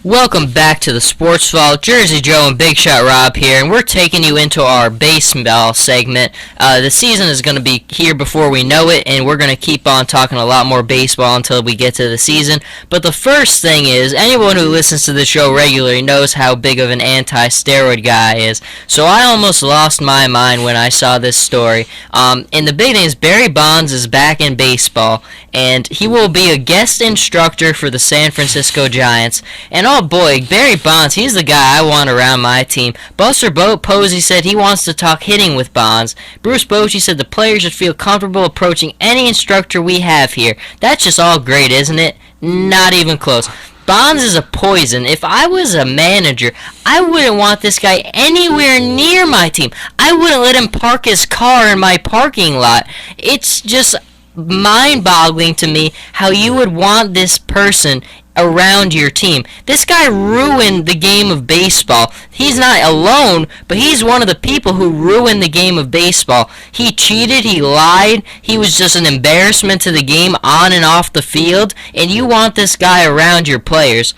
Welcome back to the Sports Vault. Jersey Joe and Big Shot Rob here, and we're taking you into our baseball segment. The season is going to be here before we know it, and we're going to keep on talking a lot more baseball until we get to the season. But the first thing is, anyone who listens to the show regularly knows how big of an anti-steroid guy is. So I almost lost my mind when I saw this story. And the big thing is Barry Bonds is back in baseball, and he will be a guest instructor for the San Francisco Giants. And oh boy, Barry Bonds, he's the guy I want around my team. Buster Posey said he wants to talk hitting with Bonds. Bruce Bochy said the players should feel comfortable approaching any instructor we have here. That's just all great, isn't it? Not even close. Bonds is a poison. If I was a manager, I wouldn't want this guy anywhere near my team. I wouldn't let him park his car in my parking lot. It's just mind-boggling to me how you would want this person around your team. This guy ruined the game of baseball. He's not alone, but he's one of the people who ruined the game of baseball. He cheated, he lied, he was just an embarrassment to the game on and off the field, and you want this guy around your players.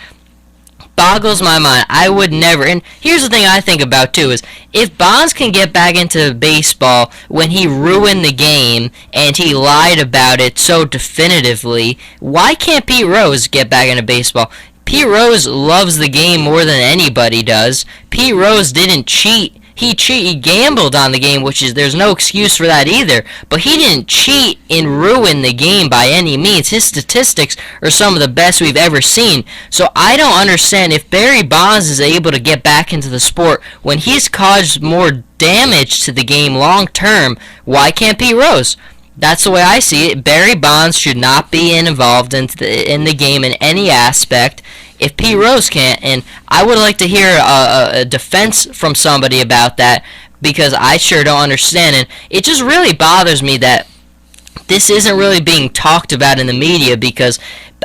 Boggles my mind. I would never. And here's the thing I think about too is if Bonds can get back into baseball when he ruined the game and he lied about it so definitively, why can't Pete Rose get back into baseball? Pete Rose loves the game more than anybody does. Pete Rose didn't cheat. He gambled on the game, which is, there's no excuse for that either. But he didn't cheat and ruin the game by any means. His statistics are some of the best we've ever seen. So I don't understand if Barry Bonds is able to get back into the sport when he's caused more damage to the game long term, why can't Pete Rose? That's the way I see it. Barry Bonds should not be involved in the game in any aspect if Pete Rose can't. And I would like to hear a defense from somebody about that because I sure don't understand. And it just really bothers me that this isn't really being talked about in the media because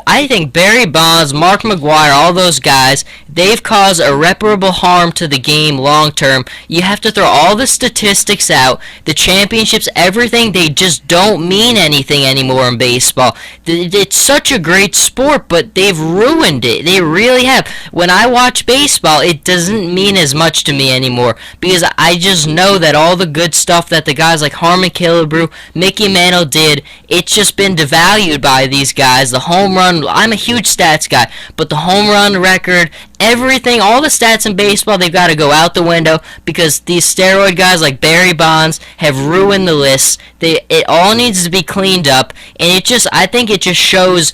I think Barry Bonds, Mark McGwire, all those guys, they've caused irreparable harm to the game long term. You have to throw all the statistics out, the championships, everything. They just don't mean anything anymore in baseball. It's such a great sport, but they've ruined it. They really have. When I watch baseball, it doesn't mean as much to me anymore because I just know that all the good stuff that the guys like Harmon Killebrew, Mickey Mantle did, it's just been devalued by these guys. The home run, I'm a huge stats guy, but the home run record, everything, all the stats in baseball, they've got to go out the window because these steroid guys like Barry Bonds have ruined the list. It all needs to be cleaned up, and I think it just shows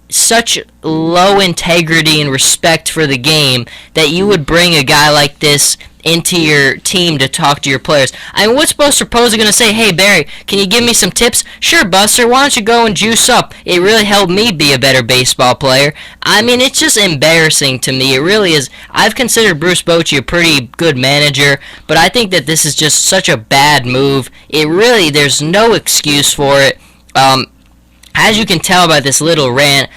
such low integrity and respect for the game that you would bring a guy like this into your team to talk to your players. I mean, what's Buster Posey going to say? Hey, Barry, can you give me some tips? Sure, Buster, why don't you go and juice up? It really helped me be a better baseball player. I mean, it's just embarrassing to me. It really is. I've considered Bruce Bochy a pretty good manager, but I think that this is just such a bad move. There's no excuse for it. As you can tell by this little rant,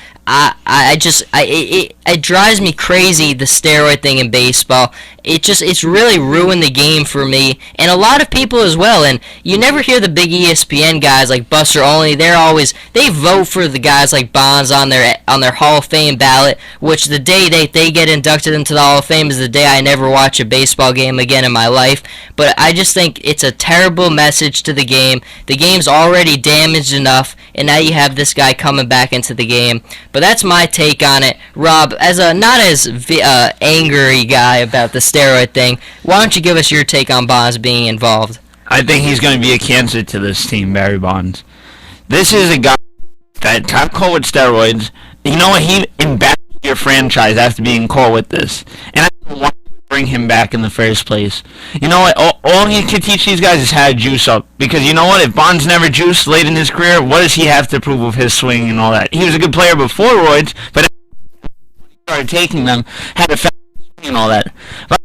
it drives me crazy, the steroid thing in baseball. It's really ruined the game for me, and a lot of people as well. And you never hear the big ESPN guys like Buster Olney. They vote for the guys like Bonds on their Hall of Fame ballot, which the day they get inducted into the Hall of Fame is the day I never watch a baseball game again in my life. But I just think it's a terrible message to the game. The game's already damaged enough, and now you have this guy coming back into the game. But that's my take on it. Rob, as a not as angry guy about the steroid thing, why don't you give us your take on Bonds being involved? I think he's going to be a cancer to this team, Barry Bonds. This is a guy that got caught with steroids. You know what? He embarrassed your franchise after being caught with this. And I don't know why you would bring him back in the first place. You know what? All he can teach these guys is how to juice up. Because you know what? If Bonds never juiced late in his career, what does he have to prove with his swing and all that? He was a good player before roids, but when he started taking them, had a fast swing and all that. But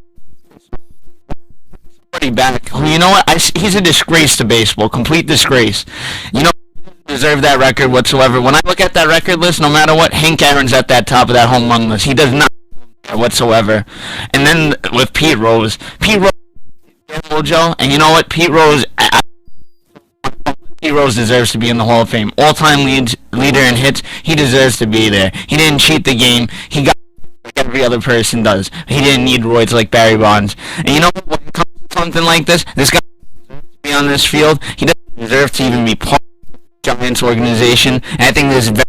back. You know what? He's a disgrace to baseball. Complete disgrace. You know, he doesn't deserve that record whatsoever. When I look at that record list, no matter what, Hank Aaron's at that top of that home run list. He does not whatsoever. And then with Pete Rose Joe, and you know what? Pete Rose deserves to be in the Hall of Fame. All-time leader in hits. He deserves to be there. He didn't cheat the game. He got every other person does. He didn't need roids like Barry Bonds. And you know what? When it comes to something like this guy deserves to be on this field. He doesn't deserve to even be part of the Giants organization. And I think this is very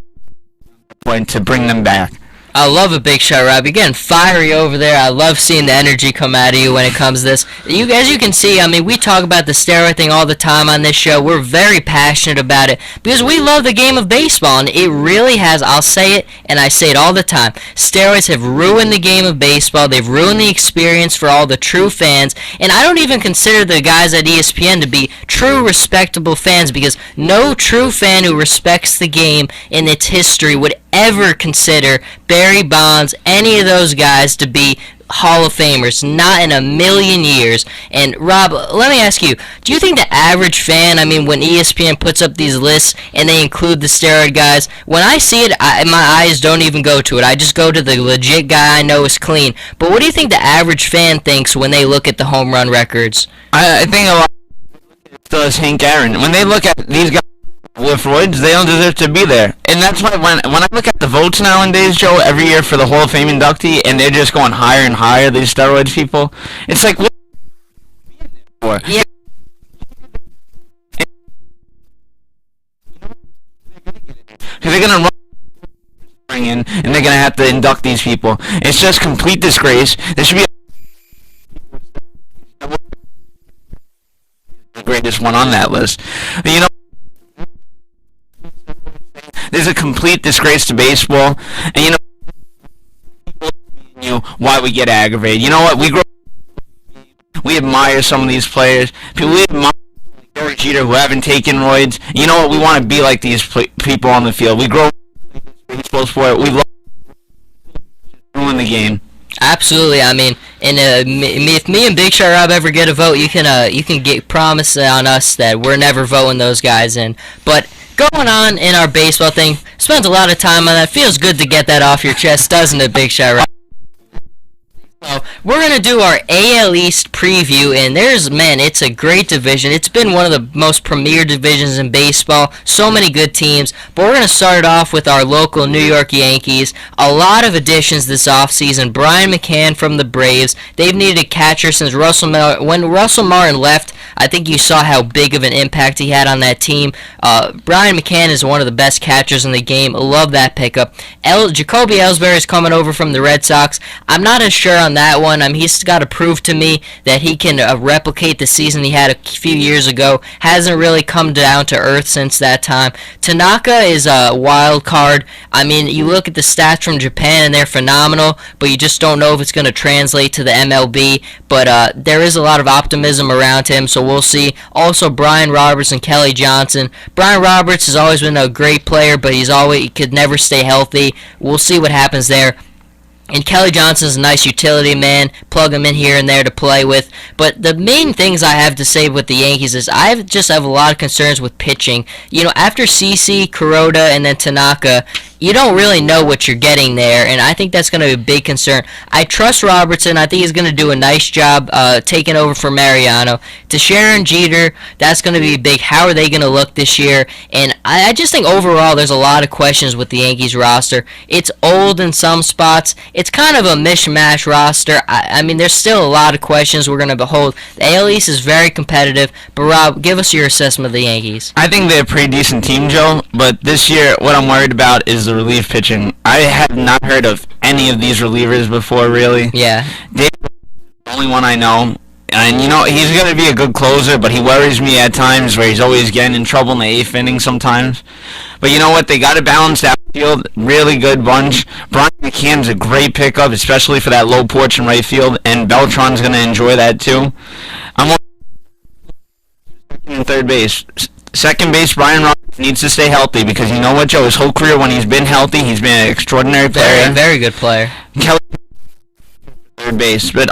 important to bring them back. I love a Big Shot, Rob. You're getting fiery over there. I love seeing the energy come out of you when it comes to this. As you can see, I mean, we talk about the steroid thing all the time on this show. We're very passionate about it because we love the game of baseball, and it really has. I'll say it, and I say it all the time. Steroids have ruined the game of baseball. They've ruined the experience for all the true fans, and I don't even consider the guys at ESPN to be true, respectable fans because no true fan who respects the game in its history would ever consider Barry Bonds, any of those guys, to be Hall of Famers. Not in a million years. And Rob, let me ask you, do you think the average fan, I mean, when ESPN puts up these lists and they include the steroid guys, when I see it, my eyes don't even go to it. I just go to the legit guy I know is clean. But what do you think the average fan thinks when they look at the home run records? I think a lot does Hank Aaron. When they look at these guys with roids, they don't deserve to be there. And that's why when I look at the votes nowadays, Joe, every year for the Hall of Fame inductee, and they're just going higher and higher, these steroids people, it's like, what are you for? Yeah. Because they're going to bring in, and they're going to have to induct these people. It's just complete disgrace. There should be the greatest one on that list. You know, there's a complete disgrace to baseball, and why we get aggravated. You know what? We admire some of these players. We admire Derek Jeter who haven't taken roids. You know what? We want to be like these people on the field. We grow up in baseball sport. We love ruin the game. Absolutely. I mean, and if me and Big Shot Rob ever get a vote, you can get promise on us that we're never voting those guys in. But going on in our baseball thing, spent a lot of time on that. Feels good to get that off your chest, doesn't it, Big Shot Rob? So we're going to do our AL East preview, and it's a great division. It's been one of the most premier divisions in baseball. So many good teams. But we're going to start it off with our local New York Yankees. A lot of additions this offseason. Brian McCann from the Braves. They've needed a catcher since when Russell Martin left. I think you saw how big of an impact he had on that team. Brian McCann is one of the best catchers in the game. Love that pickup. Jacoby Ellsbury is coming over from the Red Sox. I'm not as sure on that one. I mean, he's got to prove to me that he can replicate the season he had a few years ago. Hasn't really come down to earth since that time. Tanaka is a wild card. I mean, you look at the stats from Japan and they're phenomenal, but you just don't know if it's going to translate to the MLB. But there is a lot of optimism around him, so we'll see. Also, Brian Roberts and Kelly Johnson. Brian Roberts has always been a great player, but he could never stay healthy. We'll see what happens there. And Kelly Johnson's a nice utility man. Plug him in here and there to play with. But the main things I have to say with the Yankees is I just have a lot of concerns with pitching. You know, after CC, Kuroda, and then Tanaka, you don't really know what you're getting there, and I think that's going to be a big concern. I trust Robertson. I think he's going to do a nice job taking over for Mariano. Teixeira and Jeter, that's going to be big. How are they going to look this year? And I just think overall there's a lot of questions with the Yankees roster. It's old in some spots. It's kind of a mishmash roster. I mean, there's still a lot of questions we're going to behold. The AL East is very competitive, but Rob, give us your assessment of the Yankees. I think they're a pretty decent team, Joe, but this year what I'm worried about is the relief pitching. I have not heard of any of these relievers before, really. Yeah. David is the only one I know. And, you know, he's going to be a good closer, but he worries me at times where he's always getting in trouble in the 8th inning sometimes. But you know what? They got a balanced outfield. Really good bunch. Brian McCann's a great pickup, especially for that low porch in right field. And Beltran's going to enjoy that, too. I'm on third base. Second base, Brian Roberts needs to stay healthy because you know what, Joe? His whole career when he's been healthy, he's been an extraordinary player. Very, very good player. Kelly, third base. But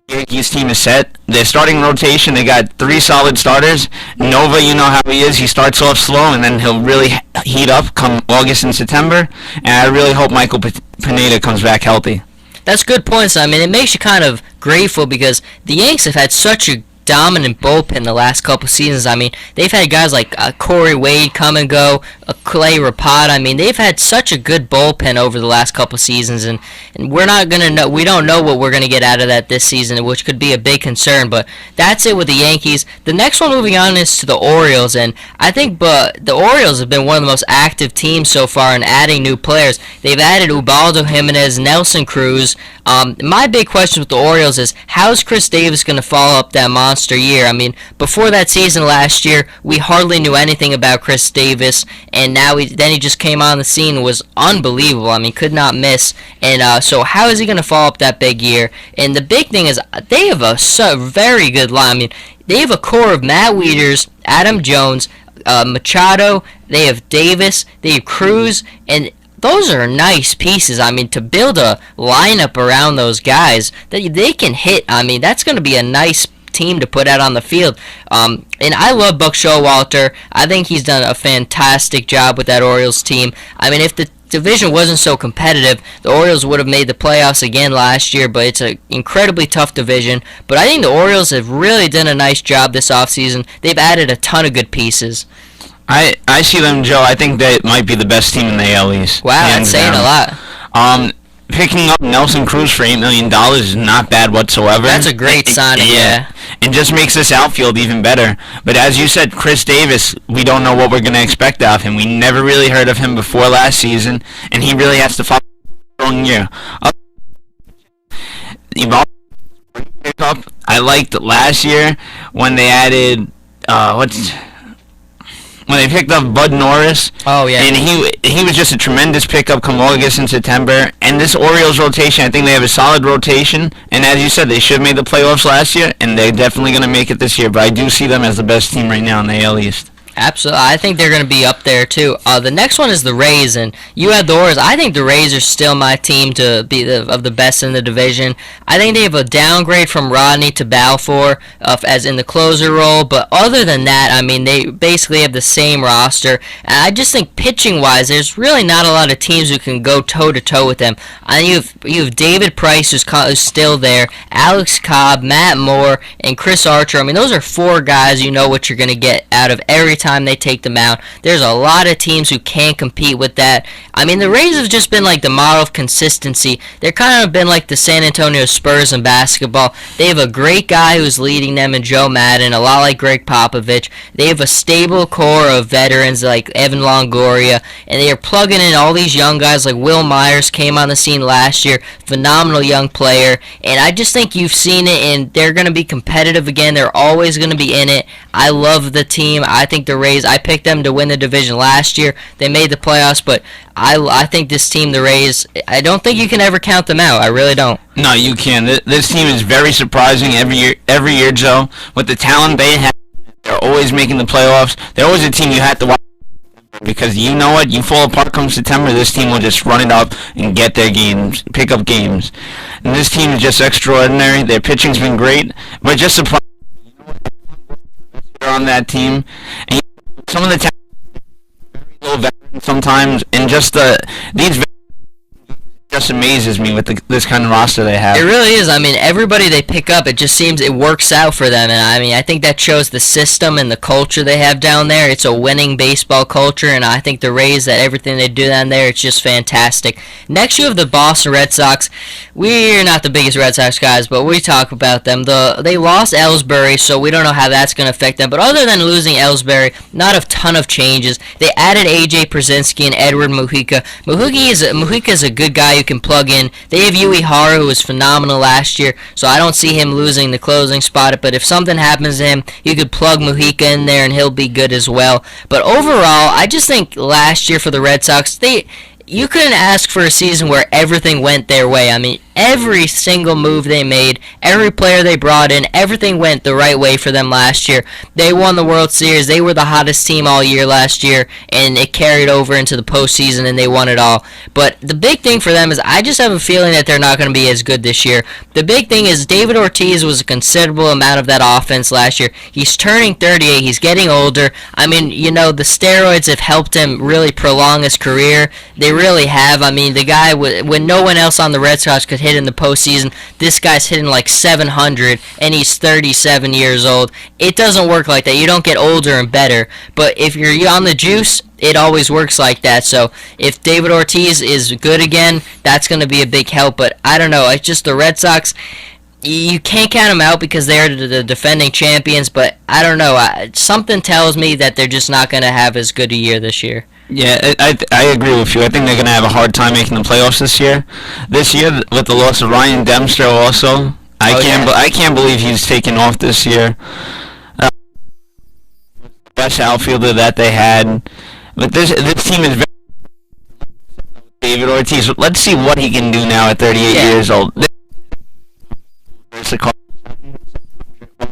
the Yankees team is set. Their starting rotation, they got 3 solid starters. Nova, you know how he is. He starts off slow, and then he'll really heat up come August and September. And I really hope Michael Pineda comes back healthy. That's good points. I mean, it makes you kind of grateful because the Yanks have had such a dominant bullpen the last couple seasons. I mean, they've had guys like Corey Wade come and go, Clay Rapata. I mean, they've had such a good bullpen over the last couple seasons, and we're not gonna know. We don't know what we're gonna get out of that this season, which could be a big concern. But that's it with the Yankees. The next one moving on is to the Orioles, and I think the Orioles have been one of the most active teams so far in adding new players. They've added Ubaldo Jimenez, Nelson Cruz. My big question with the Orioles is, how's Chris Davis going to follow up that monster year? I mean, before that season last year, we hardly knew anything about Chris Davis, and now then he just came on the scene, was unbelievable. I mean, could not miss. And so how is he going to follow up that big year? And the big thing is, they have a very good line. I mean, they have a core of Matt Wieters, Adam Jones, Machado, they have Davis, they have Cruz, and those are nice pieces. I mean, to build a lineup around those guys that they can hit, I mean, that's going to be a nice team to put out on the field. And I love Buck Showalter. I think he's done a fantastic job with that Orioles team. I mean, if the division wasn't so competitive, the Orioles would have made the playoffs again last year, but it's an incredibly tough division. But I think the Orioles have really done a nice job this offseason. They've added a ton of good pieces. I see them, Joe. I think they might be the best team in the AL East. Wow, that's saying a lot. Picking up Nelson Cruz for $8 million is not bad whatsoever. That's a great signing, yeah. It just makes this outfield even better. But as you said, Chris Davis, we don't know what we're going to expect of him. We never really heard of him before last season, and he really has to follow a strong year. Pickup. I liked last year when they added when they picked up Bud Norris. Oh, yeah. And he was just a tremendous pickup come August and September. And this Orioles rotation, I think they have a solid rotation. And as you said, they should have made the playoffs last year, and they're definitely going to make it this year. But I do see them as the best team right now in the AL East. Absolutely. I think they're going to be up there, too. The next one is the Rays, and you had the Orioles. I think the Rays are still my team to be of the best in the division. I think they have a downgrade from Rodney to Balfour as in the closer role, but other than that, I mean, they basically have the same roster. And I just think pitching-wise, there's really not a lot of teams who can go toe-to-toe with them. You have David Price, who's still there, Alex Cobb, Matt Moore, and Chris Archer. I mean, those are four guys you know what you're going to get out of every time they take them out. There's a lot of teams who can't compete with that. I mean, the Rays have just been like the model of consistency. They're kind of been like the San Antonio Spurs in basketball. They have a great guy who's leading them in Joe Madden, a lot like Greg Popovich. They have a stable core of veterans like Evan Longoria, and they are plugging in all these young guys like Will Myers came on the scene last year, phenomenal young player, and I just think you've seen it, and they're going to be competitive again. They're always going to be in it. I love the team. I think the Rays, I picked them to win the division last year. They made the playoffs, but I think this team, the Rays, I don't think you can ever count them out. I really don't. No, you can. This team is very surprising every year, Joe. With the talent they have, they're always making the playoffs. They're always a team you have to watch because you know what? You fall apart come September, this team will just run it up and get their games, pick up games. And this team is just extraordinary. Their pitching's been great, but just surprising on that team. And some of the talent very low veterans sometimes, and just these veterans just amazes me with this kind of roster they have. It really is. I mean, everybody they pick up, it just seems it works out for them. And I mean, I think that shows the system and the culture they have down there. It's a winning baseball culture, and I think the Rays, that everything they do down there, it's just fantastic. Next, you have the Boston Red Sox. We're not the biggest Red Sox guys, but we talk about them. They lost Ellsbury, so we don't know how that's going to affect them. But other than losing Ellsbury, not a ton of changes. They added A.J. Przinsky and Edward Mujica. Mujica is a good guy who can plug in. They have Yui Hara, who was phenomenal last year, so I don't see him losing the closing spot. But if something happens to him, you could plug Mujica in there and he'll be good as well. But overall, I just think last year for the Red Sox, you couldn't ask for a season where everything went their way. I mean, every single move they made, every player they brought in, everything went the right way for them last year. They won the World Series. They were the hottest team all year last year, and it carried over into the postseason, and they won it all. But the big thing for them is I just have a feeling that they're not going to be as good this year. The big thing is David Ortiz was a considerable amount of that offense last year. He's turning 38. He's getting older. I mean, you know, the steroids have helped him really prolong his career. They really have. I mean, the guy, when no one else on the Red Sox could hit in the postseason. This guy's hitting like 700, and he's 37 years old. It doesn't work like that. You don't get older and better. But if you're on the juice, it always works like that. So if David Ortiz is good again, that's going to be a big help. But I don't know. It's just the Red Sox, you can't count them out because they're the defending champions. But I don't know. Something tells me that they're just not going to have as good a year this year. Yeah, I agree with you. I think they're going to have a hard time making the playoffs this year. This year, with the loss of Ryan Dempster also, I can't believe he's taken off this year. Best outfielder that they had. But this team is very David Ortiz. Let's see what he can do now at 38 years old. The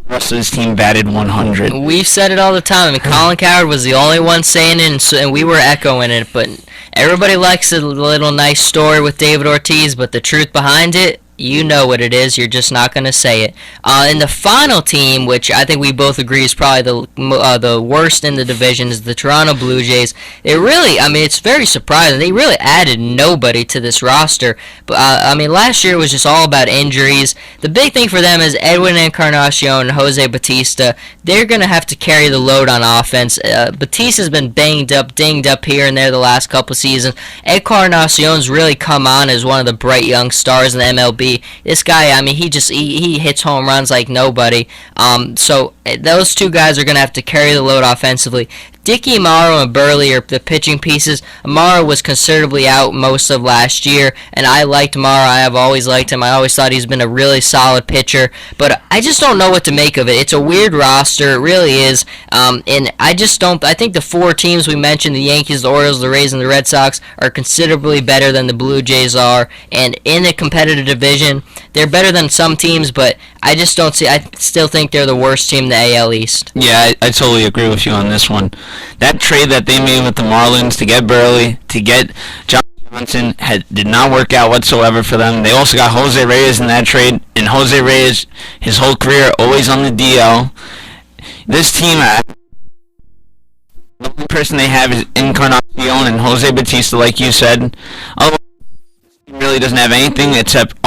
rest of his team batted 100. We've said it all the time. I mean, Colin Cowherd was the only one saying it, and we were echoing it. But everybody likes a little nice story with David Ortiz, but the truth behind it, you know what it is. You're just not going to say it. And the final team, which I think we both agree is probably the worst in the division, is the Toronto Blue Jays. It really, I mean, it's very surprising. They really added nobody to this roster. But I mean, last year was just all about injuries. The big thing for them is Edwin Encarnacion and Jose Bautista. They're going to have to carry the load on offense. Bautista's been dinged up here and there the last couple seasons. Encarnacion's really come on as one of the bright young stars in the MLB. This guy, I mean, he hits home runs like nobody. So those two guys are going to have to carry the load offensively. Dickey, Amaro, and Burley are the pitching pieces. Amaro was considerably out most of last year, and I liked Amaro. I have always liked him. I always thought he's been a really solid pitcher, but I just don't know what to make of it. It's a weird roster. It really is, and I just don't. I think the four teams we mentioned, the Yankees, the Orioles, the Rays, and the Red Sox, are considerably better than the Blue Jays are, and in a competitive division, they're better than some teams, but I just don't see. I still think they're the worst team in the AL East. Yeah, I totally agree with you on this one. That trade that they made with the Marlins to get Burley, to get Johnson, did not work out whatsoever for them. They also got Jose Reyes in that trade, and Jose Reyes, his whole career, always on the DL. This team, the only person they have is Encarnacion and Jose Bautista, like you said. Otherwise, he really doesn't have anything except.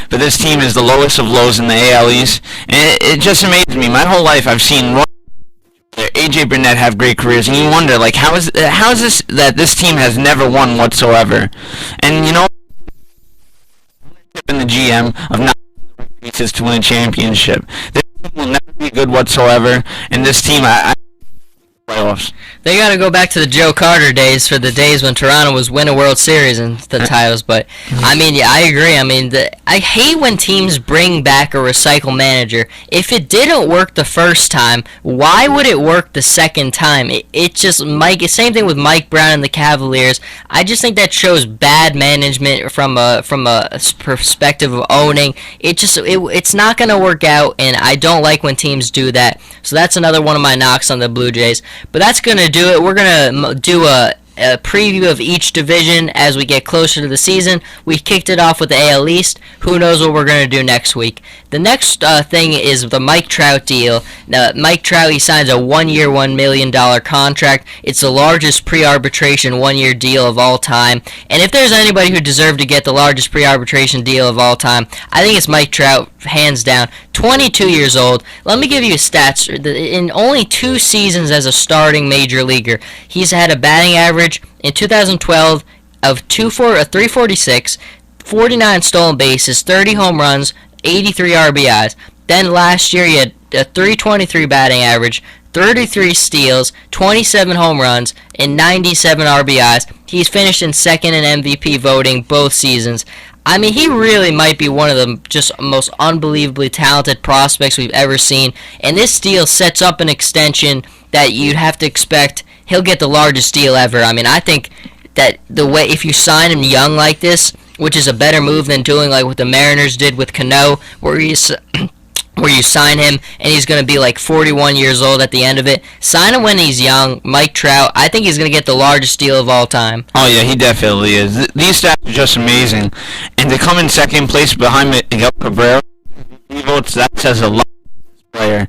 But this team is the lowest of lows in the AL East, and it just amazes me. My whole life I've seen AJ Burnett have great careers, and you wonder, like, how is this that this team has never won whatsoever? And you know, in the GM of not having the right pieces to win a championship, this team will never be good whatsoever. And this team, I playoffs. They got to go back to the Joe Carter days, for the days when Toronto was winning World Series and the titles. But I mean, yeah, I agree. I mean, I hate when teams bring back a recycle manager. If it didn't work the first time, why would it work the second time? It just same thing with Mike Brown and the Cavaliers. I just think that shows bad management from a perspective of owning. It's not going to work out, and I don't like when teams do that. So that's another one of my knocks on the Blue Jays. But that's going to do it. We're going to do a preview of each division as we get closer to the season. We kicked it off with the AL East. Who knows what we're going to do next week? The next thing is the Mike Trout deal. Now, Mike Trout, he signs a 1-year, $1 million contract. It's the largest pre-arbitration 1-year deal of all time. And if there's anybody who deserved to get the largest pre-arbitration deal of all time, I think it's Mike Trout, hands down. 22 years old. Let me give you stats. In only 2 seasons as a starting major leaguer, he's had a batting average in 2012 of 346, 49 stolen bases, 30 home runs, 83 RBIs. Then last year he had a 323 batting average, 33 steals, 27 home runs, and 97 RBIs. He's finished in second in MVP voting both seasons. I mean, he really might be one of the just most unbelievably talented prospects we've ever seen. And this deal sets up an extension that you'd have to expect he'll get the largest deal ever. I mean, I think that the way, if you sign him young like this, which is a better move than doing like what the Mariners did with Cano, where you sign him and he's going to be like 41 years old at the end of it. Sign him when he's young. Mike Trout, I think he's going to get the largest deal of all time. Oh, yeah, he definitely is. These stats are just amazing. And to come in second place behind Miguel Cabrera, that says a lot. Player.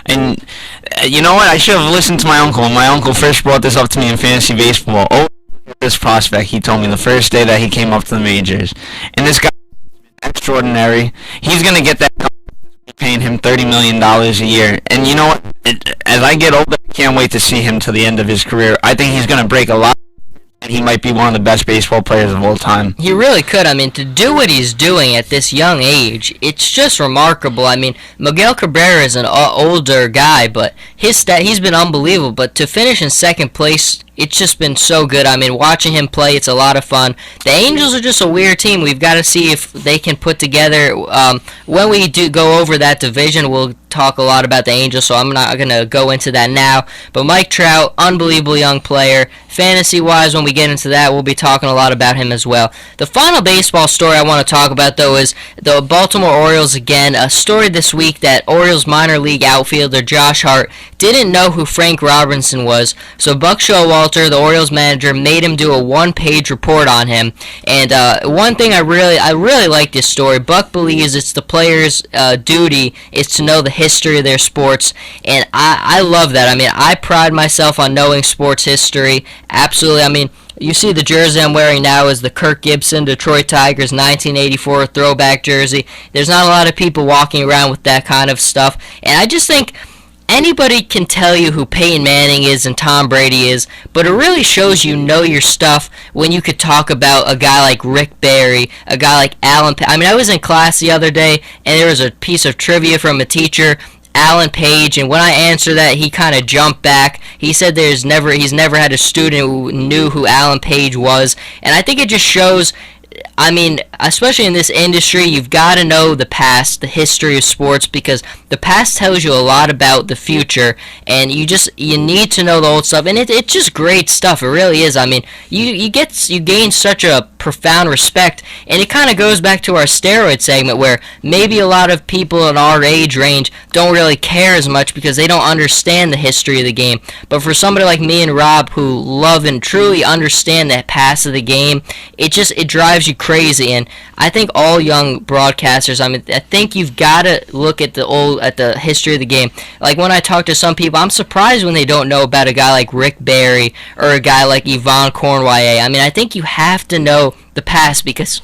And you know what? I should have listened to my uncle. When my uncle first brought this up to me in fantasy baseball, this prospect, he told me the first day that he came up to the majors. And this guy extraordinary. He's going to get that paying him $30 million a year. And you know what? As I get older, I can't wait to see him to the end of his career. I think he's going to break a lot, and he might be one of the best baseball players of all time. He really could. I mean, to do what he's doing at this young age, it's just remarkable. I mean, Miguel Cabrera is an older guy, but he's been unbelievable. But to finish in second place, it's just been so good. I mean, watching him play, it's a lot of fun. The Angels are just a weird team. We've got to see if they can put together. When we do go over that division, we'll talk a lot about the Angels, so I'm not going to go into that now. But Mike Trout, unbelievable young player. Fantasy-wise, when we get into that, we'll be talking a lot about him as well. The final baseball story I want to talk about, though, is the Baltimore Orioles again. A story this week that Orioles minor league outfielder Josh Hart didn't know who Frank Robinson was, so Buck Showalter, the Orioles manager, made him do a one-page report on him. And one thing I really like this story. Buck believes it's the player's duty is to know the history of their sports, and I love that. I mean, I pride myself on knowing sports history. Absolutely. I mean, you see the jersey I'm wearing now is the Kirk Gibson Detroit Tigers 1984 throwback jersey. There's not a lot of people walking around with that kind of stuff, and I just think anybody can tell you who Peyton Manning is and Tom Brady is, but it really shows you know your stuff when you could talk about a guy like Rick Barry, a guy like Alan I mean, I was in class the other day, and there was a piece of trivia from a teacher, Alan Page, and when I answered that, he kind of jumped back. He said he's never had a student who knew who Alan Page was, and I think it just shows, I mean, especially in this industry, you've got to know the past, the history of sports, because the past tells you a lot about the future, and you need to know the old stuff, and it's just great stuff. It really is. I mean, you gain such a profound respect, and it kind of goes back to our steroid segment where maybe a lot of people in our age range don't really care as much because they don't understand the history of the game. But for somebody like me and Rob who love and truly understand the past of the game, it drives you crazy. And I think all young broadcasters, I mean, I think you've got to look at the history of the game. Like when I talk to some people, I'm surprised when they don't know about a guy like Rick Barry or a guy like Yvonne Cornwallis. I mean, I think you have to know the past, because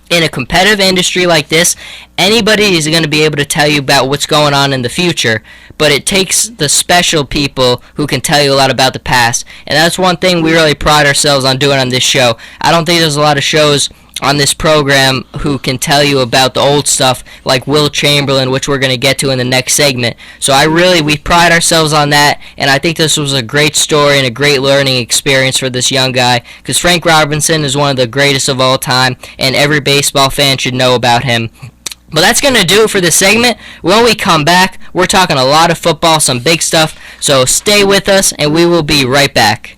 in a competitive industry like this, anybody is going to be able to tell you about what's going on in the future, but it takes the special people who can tell you a lot about the past, and that's one thing we really pride ourselves on doing on this show. I don't think there's a lot of shows on this program who can tell you about the old stuff like Will Chamberlain, which we're going to get to in the next segment. So we pride ourselves on that, and I think this was a great story and a great learning experience for this young guy, because Frank Robinson is one of the greatest of all time, and every baseball fan should know about him. But that's going to do it for this segment. When we come back, we're talking a lot of football, some big stuff, so stay with us, and we will be right back.